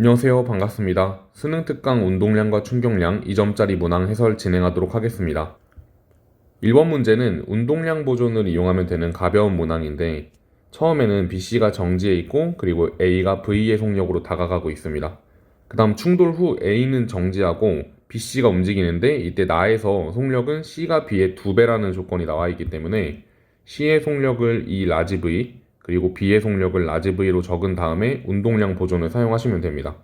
안녕하세요. 반갑습니다. 수능 특강 운동량과 충격량 2점짜리 문항 해설 진행하도록 하겠습니다. 1번 문제는 운동량 보존을 이용하면 되는 가벼운 문항인데 처음에는 BC가 정지해 있고 그리고 A가 V의 속력으로 다가가고 있습니다. 그 다음 충돌 후 A는 정지하고 BC가 움직이는데 이때 나에서 속력은 C가 B의 2배라는 조건이 나와 있기 때문에 C의 속력을 이 라지 V 그리고 B의 속력을 라지 V로 적은 다음에 운동량 보존을 사용하시면 됩니다.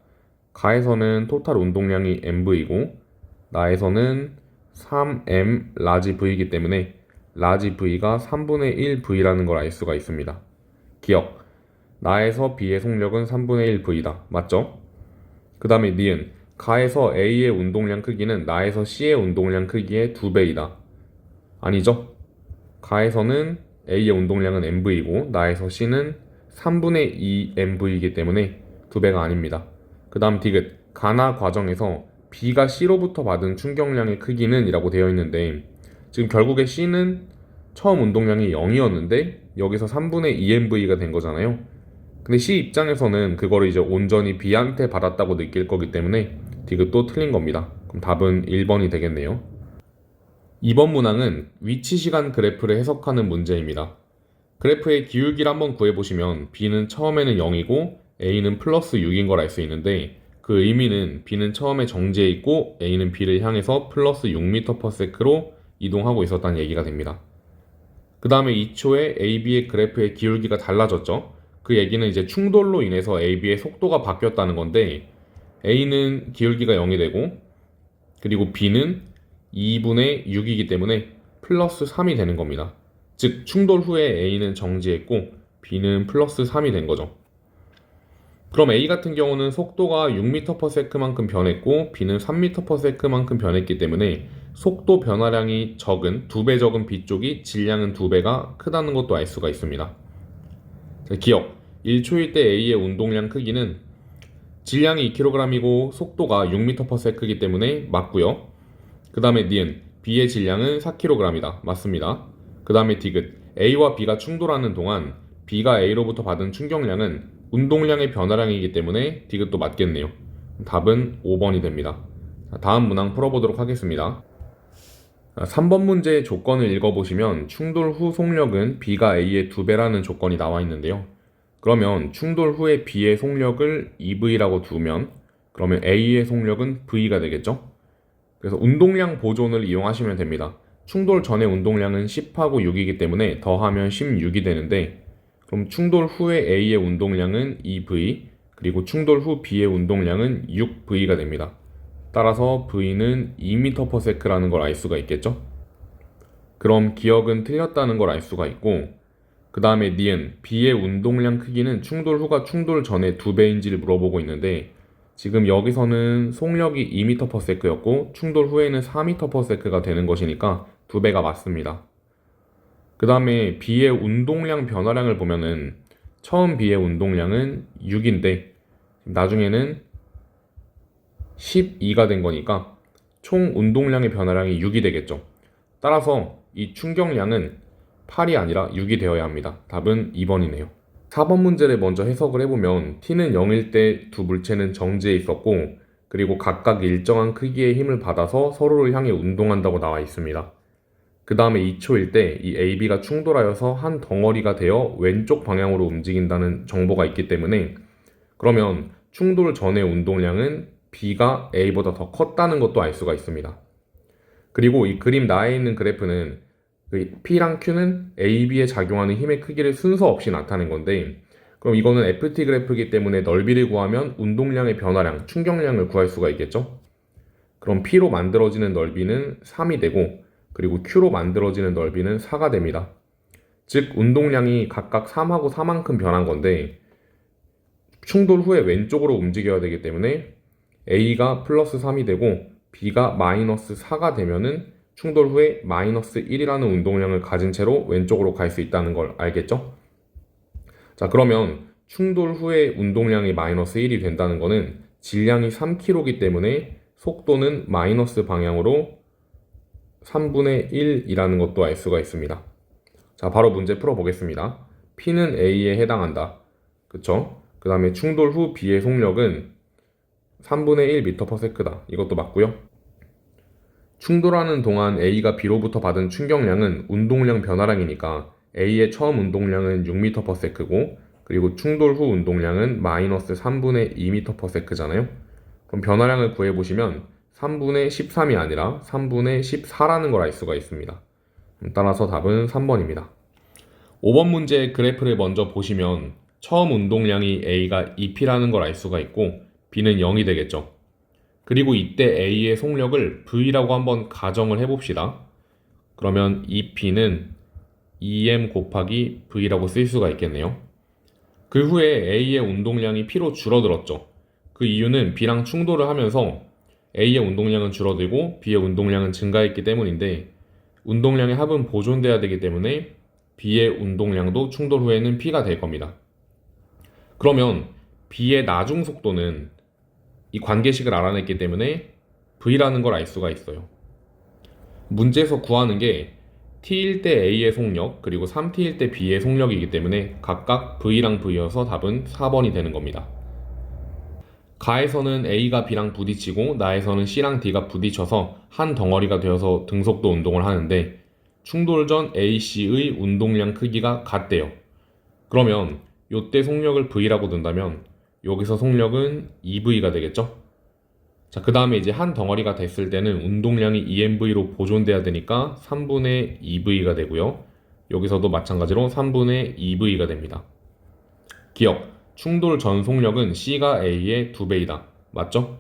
가에서는 토탈 운동량이 MV이고 나에서는 3M 라지 V이기 때문에 라지 V가 3분의 1 V라는 걸 알 수가 있습니다. 기억, 나에서 B의 속력은 3분의 1 V다. 맞죠? 그 다음에 니은, 가에서 A의 운동량 크기는 나에서 C의 운동량 크기의 2배이다. 아니죠? 가에서는 A의 운동량은 MV이고 나에서 C는 3분의 2 MV이기 때문에 2배가 아닙니다. 그 다음 디귿, 가나 과정에서 B가 C로부터 받은 충격량의 크기는 이라고 되어 있는데 지금 결국에 C는 처음 운동량이 0이었는데 여기서 3분의 2MV가 된 거잖아요. 근데 C 입장에서는 그거를 이제 온전히 B한테 받았다고 느낄 거기 때문에 디귿도 틀린 겁니다. 그럼 답은 1번이 되겠네요. 2번 문항은 위치 시간 그래프를 해석하는 문제입니다. 그래프의 기울기를 한번 구해보시면 B는 처음에는 0이고 A는 플러스 6인 걸 알 수 있는데 그 의미는 B는 처음에 정지해 있고 A는 B를 향해서 플러스 6m/s로 이동하고 있었다는 얘기가 됩니다. 그 다음에 2초에 AB의 그래프의 기울기가 달라졌죠. 그 얘기는 이제 충돌로 인해서 AB의 속도가 바뀌었다는 건데 A는 기울기가 0이 되고 그리고 B는 2분의 6이기 때문에 플러스 3이 되는 겁니다. 즉 충돌 후에 A는 정지했고 B는 플러스 3이 된 거죠. 그럼 A 같은 경우는 속도가 6m/s만큼 변했고 B는 3m/s만큼 변했기 때문에 속도 변화량이 적은 2배 적은 B 쪽이 질량은 2배가 크다는 것도 알 수가 있습니다. 기억, 1초일 때 A의 운동량 크기는 질량이 2kg이고 속도가 6m/s이기 때문에 맞고요. 그 다음에 니은, B의 질량은 4kg이다. 맞습니다. 그 다음에 디귿, A와 B가 충돌하는 동안 B가 A로부터 받은 충격량은 운동량의 변화량이기 때문에 디귿도 맞겠네요. 답은 5번이 됩니다. 다음 문항 풀어보도록 하겠습니다. 3번 문제의 조건을 읽어보시면 충돌 후 속력은 B가 A의 2배라는 조건이 나와 있는데요. 그러면 충돌 후에 B의 속력을 2V라고 두면 그러면 A의 속력은 V가 되겠죠? 그래서 운동량 보존을 이용하시면 됩니다. 충돌 전의 운동량은 10하고 6이기 때문에 더하면 16이 되는데 그럼 충돌 후에 A의 운동량은 2V 그리고 충돌 후 B의 운동량은 6V가 됩니다. 따라서 V는 2m/s라는 걸 알 수가 있겠죠? 그럼 기억은 틀렸다는 걸 알 수가 있고 그 다음에 니은, B의 운동량 크기는 충돌 후가 충돌 전의 2배인지를 물어보고 있는데 지금 여기서는 속력이 2m/s였고 충돌 후에는 4m/s가 되는 것이니까 2배가 맞습니다. 그 다음에 B의 운동량 변화량을 보면은 처음 B의 운동량은 6인데 나중에는 12가 된 거니까 총 운동량의 변화량이 6이 되겠죠. 따라서 이 충격량은 8이 아니라 6이 되어야 합니다. 답은 2번이네요. 4번 문제를 먼저 해석을 해보면 T는 0일 때 두 물체는 정지해 있었고 그리고 각각 일정한 크기의 힘을 받아서 서로를 향해 운동한다고 나와 있습니다. 그 다음에 2초일 때 이 AB가 충돌하여서 한 덩어리가 되어 왼쪽 방향으로 움직인다는 정보가 있기 때문에 그러면 충돌 전의 운동량은 B가 A보다 더 컸다는 것도 알 수가 있습니다. 그리고 이 그림 나에 있는 그래프는 P랑 Q는 AB에 작용하는 힘의 크기를 순서 없이 나타낸 건데 그럼 이거는 FT 그래프이기 때문에 넓이를 구하면 운동량의 변화량, 충격량을 구할 수가 있겠죠? 그럼 P로 만들어지는 넓이는 3이 되고 그리고 Q로 만들어지는 넓이는 4가 됩니다. 즉 운동량이 각각 3하고 4만큼 변한 건데 충돌 후에 왼쪽으로 움직여야 되기 때문에 A가 플러스 3이 되고 B가 마이너스 4가 되면은 충돌 후에 마이너스 1이라는 운동량을 가진 채로 왼쪽으로 갈 수 있다는 걸 알겠죠? 자, 그러면 충돌 후에 운동량이 마이너스 1이 된다는 거는 질량이 3kg이기 때문에 속도는 마이너스 방향으로 3분의 1이라는 것도 알 수가 있습니다. 자, 바로 문제 풀어보겠습니다. P는 A에 해당한다. 그쵸? 그 다음에 충돌 후 B의 속력은 3분의 1 m/s다. 이것도 맞고요. 충돌하는 동안 A가 B로부터 받은 충격량은 운동량 변화량이니까 A의 처음 운동량은 6m/s고 그리고 충돌 후 운동량은 마이너스 3분의 2m/s잖아요. 그럼 변화량을 구해보시면 3분의 13이 아니라 3분의 14라는 걸 알 수가 있습니다. 따라서 답은 3번입니다. 5번 문제의 그래프를 먼저 보시면 처음 운동량이 A가 2P라는 걸 알 수가 있고 B는 0이 되겠죠. 그리고 이때 A의 속력을 V라고 한번 가정을 해봅시다. 그러면 2P는 2M 곱하기 V라고 쓸 수가 있겠네요. 그 후에 A의 운동량이 P로 줄어들었죠. 그 이유는 B랑 충돌을 하면서 A의 운동량은 줄어들고 B의 운동량은 증가했기 때문인데 운동량의 합은 보존돼야 되기 때문에 B의 운동량도 충돌 후에는 P가 될 겁니다. 그러면 B의 나중 속도는 이 관계식을 알아냈기 때문에 V라는 걸 알 수가 있어요. 문제에서 구하는 게 T일 때 A의 속력 그리고 3T일 때 B의 속력이기 때문에 각각 V랑 V여서 답은 4번이 되는 겁니다. 가에서는 A가 B랑 부딪히고 나에서는 C랑 D가 부딪혀서 한 덩어리가 되어서 등속도 운동을 하는데 충돌 전 AC의 운동량 크기가 같대요. 그러면 요때 속력을 V라고 둔다면 여기서 속력은 2V가 되겠죠? 자, 그 다음에 이제 한 덩어리가 됐을 때는 운동량이 2MV로 보존돼야 되니까 3분의 2V가 되고요. 여기서도 마찬가지로 3분의 2V가 됩니다. 기억, 충돌 전 속력은 C가 A의 2배이다. 맞죠?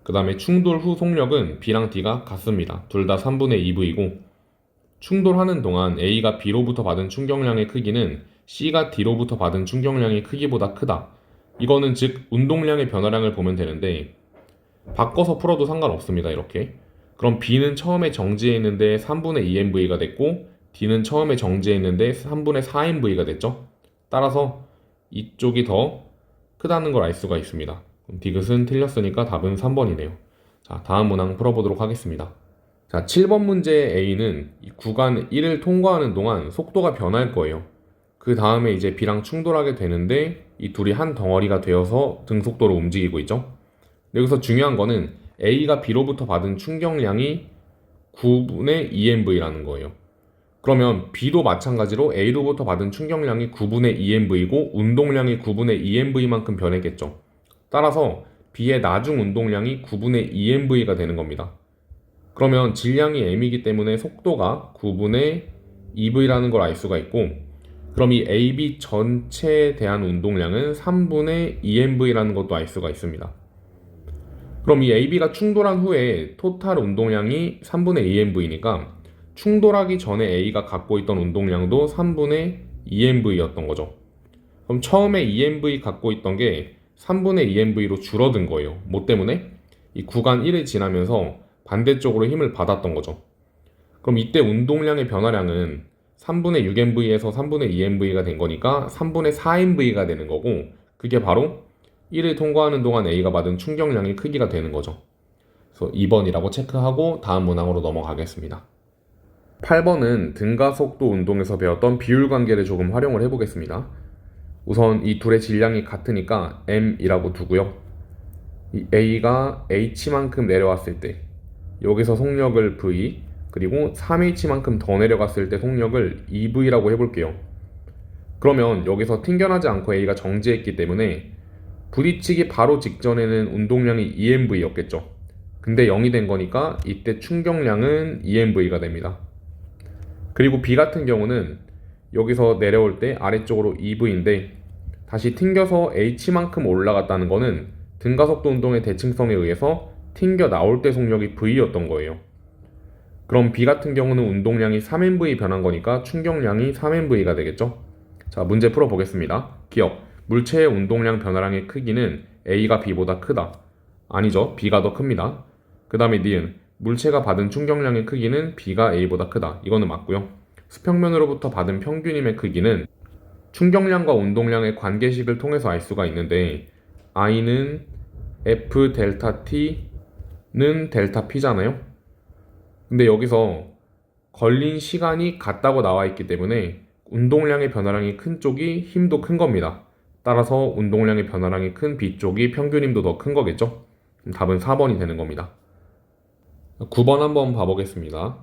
그 다음에 충돌 후 속력은 B랑 D가 같습니다. 둘 다 3분의 2V고 충돌하는 동안 A가 B로부터 받은 충격량의 크기는 C가 D로부터 받은 충격량의 크기보다 크다. 이거는 즉 운동량의 변화량을 보면 되는데 바꿔서 풀어도 상관없습니다. 이렇게. 그럼 B는 처음에 정지해 있는데 3분의 2MV가 됐고 D는 처음에 정지해 있는데 3분의 4MV가 됐죠. 따라서 이쪽이 더 크다는 걸 알 수가 있습니다. 그럼 디귿은 틀렸으니까 답은 3번이네요. 자, 다음 문항 풀어보도록 하겠습니다. 자, 7번 문제의 A는 이 구간 1을 통과하는 동안 속도가 변할 거예요. 그 다음에 이제 B랑 충돌하게 되는데 이 둘이 한 덩어리가 되어서 등속도로 움직이고 있죠. 여기서 중요한 거는 A가 B로부터 받은 충격량이 9분의 2MV라는 거예요. 그러면 B도 마찬가지로 A로부터 받은 충격량이 9분의 2MV고 운동량이 9분의 2MV만큼 변했겠죠. 따라서 B의 나중 운동량이 9분의 2MV가 되는 겁니다. 그러면 질량이 m이기 때문에 속도가 9분의 2V라는 걸 알 수가 있고 그럼 이 AB 전체에 대한 운동량은 3분의 2MV라는 것도 알 수가 있습니다. 그럼 이 AB가 충돌한 후에 토탈 운동량이 3분의 2MV니까 충돌하기 전에 A가 갖고 있던 운동량도 3분의 2MV였던 거죠. 그럼 처음에 2MV 갖고 있던 게 3분의 2MV로 줄어든 거예요. 뭐 때문에? 이 구간 1을 지나면서 반대쪽으로 힘을 받았던 거죠. 그럼 이때 운동량의 변화량은 3분의 6MV에서 3분의 2MV가 된 거니까 3분의 4MV가 되는 거고 그게 바로 1을 통과하는 동안 A가 받은 충격량의 크기가 되는 거죠. 그래서 2번이라고 체크하고 다음 문항으로 넘어가겠습니다. 8번은 등가속도 운동에서 배웠던 비율 관계를 조금 활용을 해보겠습니다. 우선 이 둘의 질량이 같으니까 M이라고 두고요. 이 A가 H만큼 내려왔을 때 여기서 속력을 V 그리고 3H만큼 더 내려갔을 때 속력을 2V라고 해볼게요. 그러면 여기서 튕겨나지 않고 A가 정지했기 때문에 부딪히기 바로 직전에는 운동량이 2MV였겠죠. 근데 0이 된 거니까 이때 충격량은 2MV가 됩니다. 그리고 B 같은 경우는 여기서 내려올 때 아래쪽으로 2V인데 다시 튕겨서 H만큼 올라갔다는 거는 등가속도 운동의 대칭성에 의해서 튕겨 나올 때 속력이 V였던 거예요. 그럼 B 같은 경우는 운동량이 3MV 변한 거니까 충격량이 3MV가 되겠죠. 자, 문제 풀어보겠습니다. 기억, 물체의 운동량 변화량의 크기는 A가 B보다 크다. 아니죠. B가 더 큽니다. 그 다음에 니은, 물체가 받은 충격량의 크기는 B가 A보다 크다. 이거는 맞고요. 수평면으로부터 받은 평균임의 크기는 충격량과 운동량의 관계식을 통해서 알 수가 있는데 I는 F 델타 T는 델타 P잖아요. 근데 여기서 걸린 시간이 같다고 나와 있기 때문에 운동량의 변화량이 큰 쪽이 힘도 큰 겁니다. 따라서 운동량의 변화량이 큰 B 쪽이 평균 힘도 더 큰 거겠죠. 답은 4번이 되는 겁니다. 9번 한번 봐보겠습니다.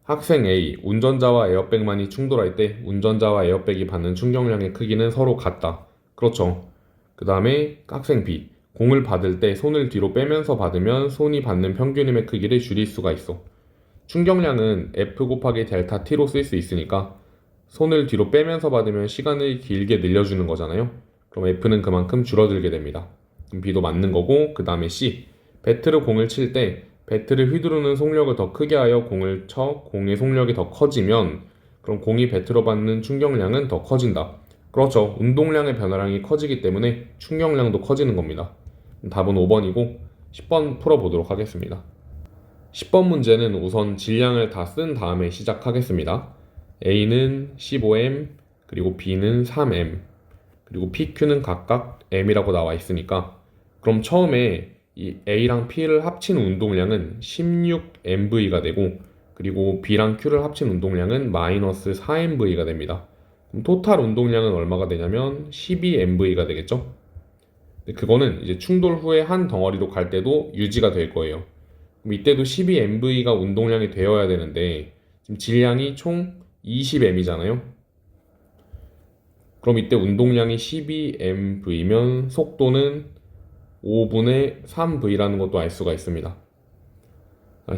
학생 A, 운전자와 에어백만이 충돌할 때 운전자와 에어백이 받는 충격량의 크기는 서로 같다. 그렇죠. 그 다음에 학생 B, 공을 받을 때 손을 뒤로 빼면서 받으면 손이 받는 평균 힘의 크기를 줄일 수가 있어. 충격량은 F 곱하기 델타 T로 쓸 수 있으니까 손을 뒤로 빼면서 받으면 시간을 길게 늘려주는 거잖아요. 그럼 F는 그만큼 줄어들게 됩니다. 그럼 B도 맞는 거고, 그 다음에 C, 배트로 공을 칠 때 배트를 휘두르는 속력을 더 크게 하여 공을 쳐 공의 속력이 더 커지면 그럼 공이 배트로 받는 충격량은 더 커진다. 그렇죠. 운동량의 변화량이 커지기 때문에 충격량도 커지는 겁니다. 답은 5번이고 10번 풀어보도록 하겠습니다. 10번 문제는 우선 질량을 다 쓴 다음에 시작하겠습니다. A는 15M, 그리고 B는 3M, 그리고 PQ는 각각 M이라고 나와 있으니까 그럼 처음에 이 A랑 P를 합친 운동량은 16MV가 되고 그리고 B랑 Q를 합친 운동량은 마이너스 4MV가 됩니다. 그럼 토탈 운동량은 얼마가 되냐면 12MV가 되겠죠? 그거는 이제 충돌 후에 한 덩어리로 갈 때도 유지가 될 거예요. 그럼 이때도 12MV가 운동량이 되어야 되는데 지금 질량이 총 20M이잖아요. 그럼 이때 운동량이 12MV면 속도는 5분의 3V라는 것도 알 수가 있습니다.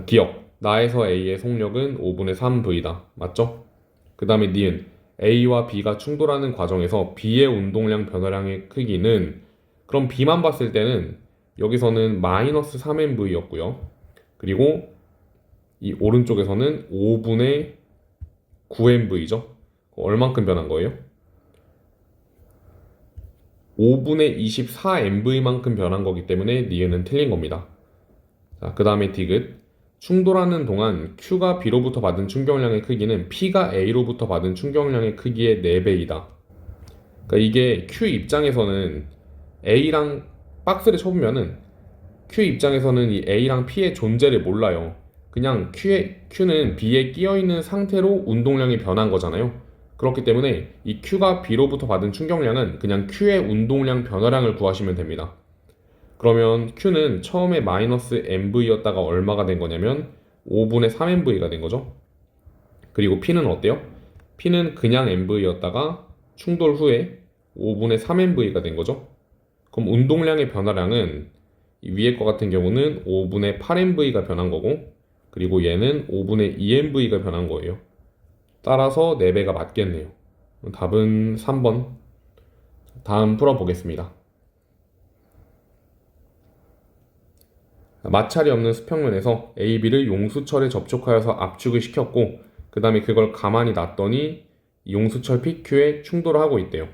기억, 나에서 A의 속력은 5분의 3V다. 맞죠? 그 다음에 니은, A와 B가 충돌하는 과정에서 B의 운동량 변화량의 크기는 그럼 B만 봤을 때는 여기서는 마이너스 3MV였고요. 그리고 이 오른쪽에서는 5분의 9MV죠. 얼만큼 변한 거예요? 5분의 24MV만큼 변한 거기 때문에 니은은 틀린 겁니다. 자, 그 다음에 디귿. 충돌하는 동안 Q가 B로부터 받은 충격량의 크기는 P가 A로부터 받은 충격량의 크기의 4배이다. 그러니까 이게 Q 입장에서는 A랑 박스를 쳐보면은 Q 입장에서는 이 A랑 P의 존재를 몰라요. 그냥 Q는 B에 끼어있는 상태로 운동량이 변한 거잖아요. 그렇기 때문에 이 Q가 B로부터 받은 충격량은 그냥 Q의 운동량 변화량을 구하시면 됩니다. 그러면 Q는 처음에 마이너스 MV였다가 얼마가 된 거냐면 5분의 3MV가 된 거죠. 그리고 P는 어때요? P는 그냥 MV였다가 충돌 후에 5분의 3MV가 된 거죠. 그럼 운동량의 변화량은 이 위에 거 같은 경우는 5분의 8MV가 변한 거고 그리고 얘는 5분의 2MV가 변한 거예요. 따라서 4배가 맞겠네요. 답은 3번. 다음 풀어보겠습니다. 마찰이 없는 수평면에서 AB를 용수철에 접촉하여서 압축을 시켰고 그 다음에 그걸 가만히 놨더니 용수철 PQ에 충돌을 하고 있대요.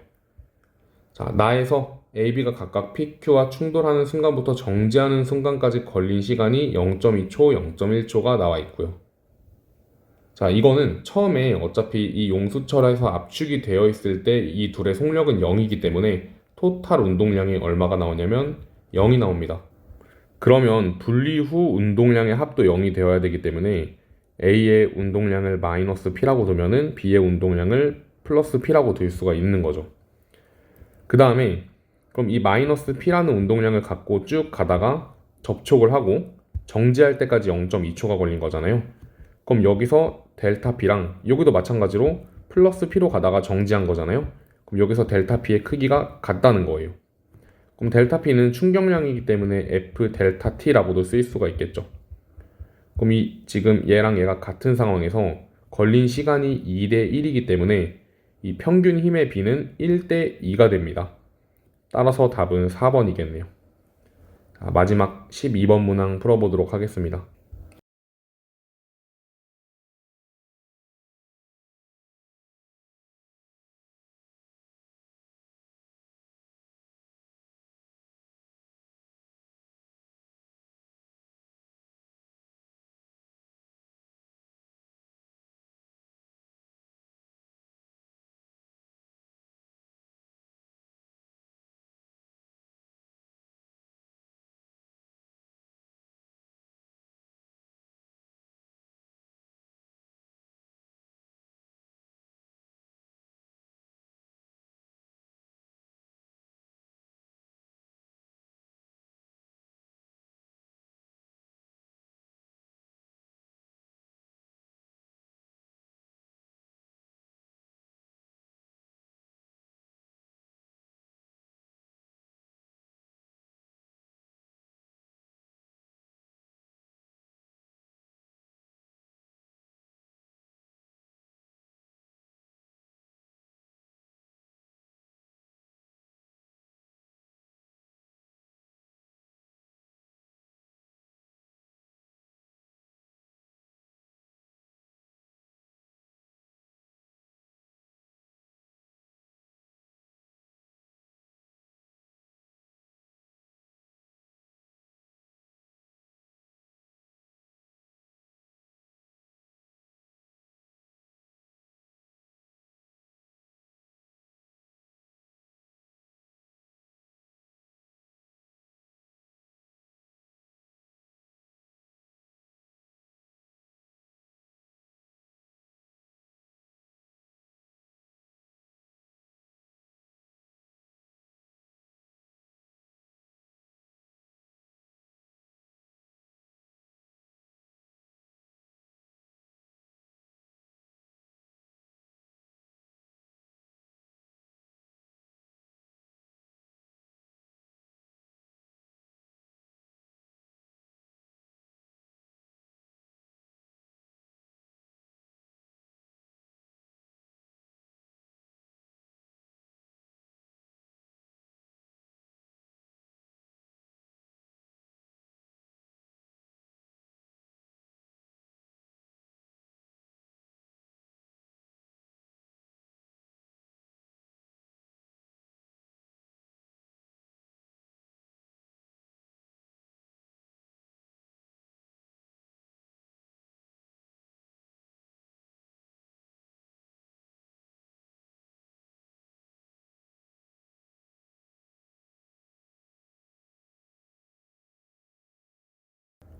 자, 나에서 AB가 각각 PQ와 충돌하는 순간부터 정지하는 순간까지 걸린 시간이 0.2초, 0.1초가 나와 있고요. 자, 이거는 처음에 어차피 이 용수철에서 압축이 되어 있을 때 이 둘의 속력은 0이기 때문에 토탈 운동량이 얼마가 나오냐면 0이 나옵니다. 그러면 분리 후 운동량의 합도 0이 되어야 되기 때문에 A의 운동량을 마이너스 P라고 두면은 B의 운동량을 플러스 P라고 둘 수가 있는 거죠. 그 다음에 그럼 이 마이너스 P라는 운동량을 갖고 쭉 가다가 접촉을 하고 정지할 때까지 0.2초가 걸린 거잖아요. 그럼 여기서 델타 P랑 여기도 마찬가지로 플러스 P로 가다가 정지한 거잖아요. 그럼 여기서 델타 P의 크기가 같다는 거예요. 그럼 델타 P는 충격량이기 때문에 F 델타 T라고도 쓸 수가 있겠죠. 그럼 지금 얘랑 얘가 같은 상황에서 걸린 시간이 2대 1이기 때문에 이 평균 힘의 B는 1대 2가 됩니다. 따라서 답은 4번이겠네요. 마지막 12번 문항 풀어보도록 하겠습니다.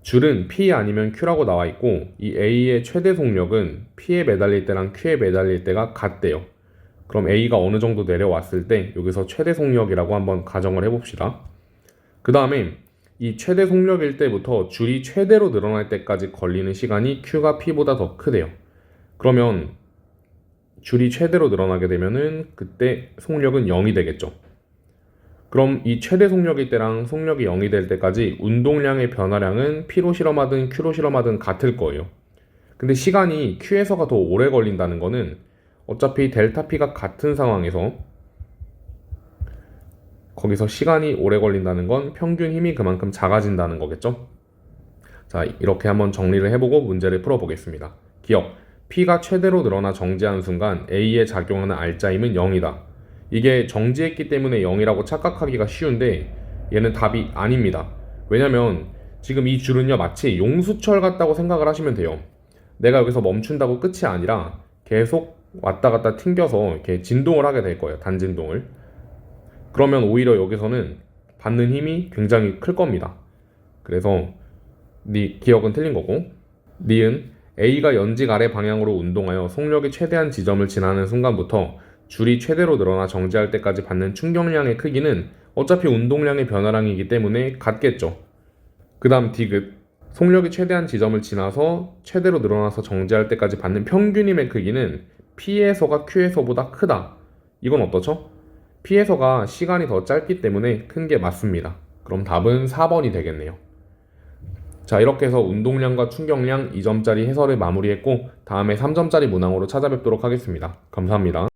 줄은 P 아니면 Q라고 나와 있고 이 A의 최대 속력은 P에 매달릴 때랑 Q에 매달릴 때가 같대요. 그럼 A가 어느 정도 내려왔을 때 여기서 최대 속력이라고 한번 가정을 해봅시다. 그 다음에 이 최대 속력일 때부터 줄이 최대로 늘어날 때까지 걸리는 시간이 Q가 P보다 더 크대요. 그러면 줄이 최대로 늘어나게 되면은 그때 속력은 0이 되겠죠. 그럼 이 최대 속력일 때랑 속력이 0이 될 때까지 운동량의 변화량은 P로 실험하든 Q로 실험하든 같을 거예요. 근데 시간이 Q에서가 더 오래 걸린다는 거는 어차피 델타 P가 같은 상황에서 거기서 시간이 오래 걸린다는 건 평균 힘이 그만큼 작아진다는 거겠죠? 자, 이렇게 한번 정리를 해보고 문제를 풀어보겠습니다. 기억, P가 최대로 늘어나 정지한 순간 A에 작용하는 R자임은 0이다. 이게 정지했기 때문에 0이라고 착각하기가 쉬운데 얘는 답이 아닙니다. 왜냐면 지금 이 줄은요 마치 용수철 같다고 생각을 하시면 돼요. 내가 여기서 멈춘다고 끝이 아니라 계속 왔다 갔다 튕겨서 이렇게 진동을 하게 될 거예요. 단진동을. 그러면 오히려 여기서는 받는 힘이 굉장히 클 겁니다. 그래서 네 기억은 틀린 거고, 니은 A가 연직 아래 방향으로 운동하여 속력이 최대한 지점을 지나는 순간부터 줄이 최대로 늘어나 정지할 때까지 받는 충격량의 크기는 어차피 운동량의 변화량이기 때문에 같겠죠. 그 다음 디귿, 속력이 최대한 지점을 지나서 최대로 늘어나서 정지할 때까지 받는 평균 힘의 크기는 P에서가 Q에서보다 크다. 이건 어떻죠? P에서가 시간이 더 짧기 때문에 큰 게 맞습니다. 그럼 답은 4번이 되겠네요. 자, 이렇게 해서 운동량과 충격량 2점짜리 해설을 마무리했고 다음에 3점짜리 문항으로 찾아뵙도록 하겠습니다. 감사합니다.